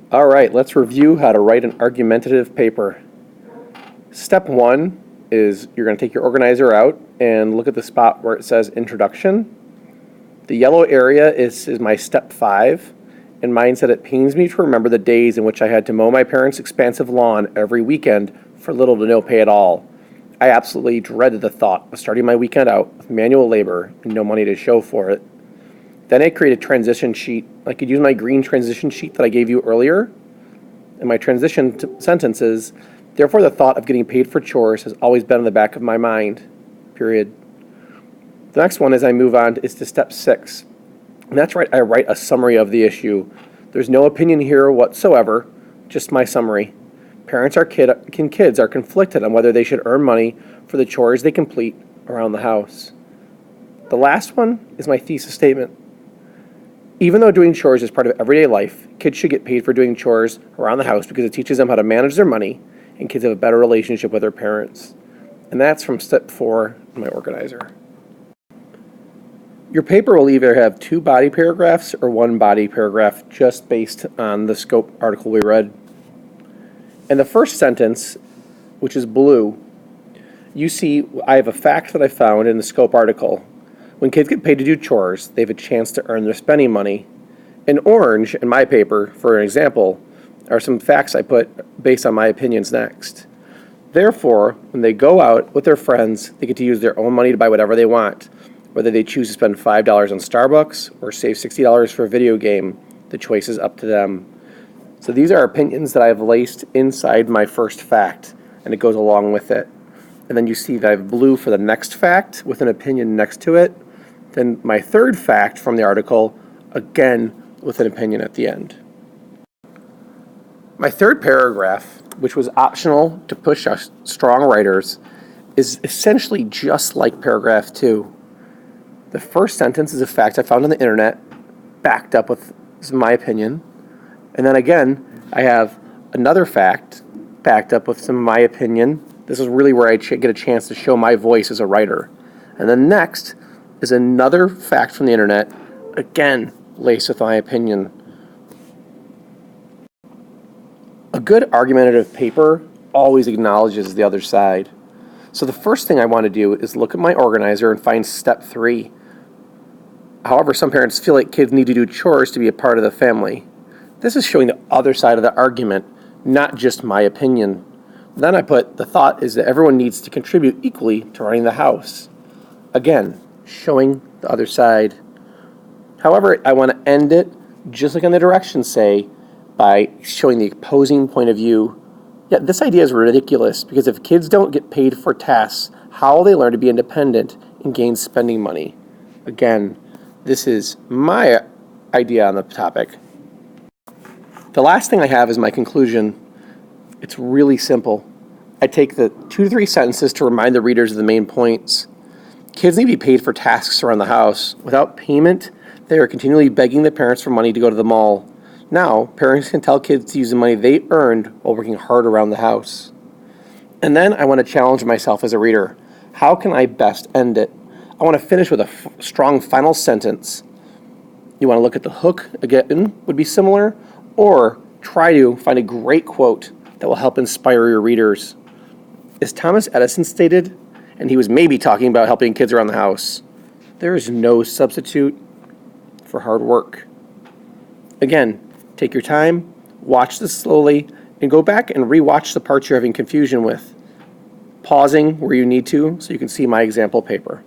All right, let's review how to write an argumentative paper. Step one is you're going to take your organizer out and look at the spot where it says Introduction. The yellow area is my step 5, and mine said it pains me to remember the days in which I had to mow my parents' expansive lawn every weekend for little to no pay at all. I absolutely dreaded the thought of starting my weekend out with manual labor and no money to show for it. Then I created a transition sheet. I could use my green transition sheet that I gave you earlier. And my transition sentence is, therefore the thought of getting paid for chores has always been in the back of my mind, period. The next one as I move on is to step 6. And that's right, I write a summary of the issue. There's no opinion here whatsoever, just my summary. Parents kids are conflicted on whether they should earn money for the chores they complete around the house. The last one is my thesis statement. Even though doing chores is part of everyday life, kids should get paid for doing chores around the house because it teaches them how to manage their money, and kids have a better relationship with their parents. And that's from step 4 in my organizer. Your paper will either have 2 body paragraphs or 1 body paragraph just based on the scope article we read. In the first sentence, which is blue, you see I have a fact that I found in the scope article. When kids get paid to do chores, they have a chance to earn their spending money. In orange, in my paper, for an example, are some facts I put based on my opinions next. Therefore, when they go out with their friends, they get to use their own money to buy whatever they want. Whether they choose to spend $5 on Starbucks or save $60 for a video game, the choice is up to them. So these are opinions that I have laced inside my first fact, and it goes along with it. And then you see that I have blue for the next fact with an opinion next to it. Then my third fact from the article, again with an opinion at the end. My third paragraph, which was optional to push us strong writers, is essentially just like paragraph 2. The first sentence is a fact I found on the internet, backed up with my opinion. And then again, I have another fact backed up with some of my opinion. This is really where I get a chance to show my voice as a writer. And then next is another fact from the internet, again, laced with my opinion. A good argumentative paper always acknowledges the other side. So the first thing I want to do is look at my organizer and find step 3. However, some parents feel like kids need to do chores to be a part of the family. This is showing the other side of the argument, not just my opinion. Then I put the thought is that everyone needs to contribute equally to running the house. Again, showing the other side. However, I want to end it, just like on the directions say, by showing the opposing point of view. Yet this idea is ridiculous because if kids don't get paid for tasks, how will they learn to be independent and gain spending money? Again, this is my idea on the topic. The last thing I have is my conclusion. It's really simple. I take the 2 to 3 sentences to remind the readers of the main points. Kids need to be paid for tasks around the house. Without payment, they are continually begging the parents for money to go to the mall. Now, parents can tell kids to use the money they earned while working hard around the house. And then I want to challenge myself as a reader. How can I best end it? I want to finish with a strong final sentence. You want to look at the hook again, would be similar, or try to find a great quote that will help inspire your readers. As Thomas Edison stated, and he was maybe talking about helping kids around the house, there is no substitute for hard work. Again, take your time, watch this slowly, and go back and rewatch the parts you're having confusion with, pausing where you need to so you can see my example paper.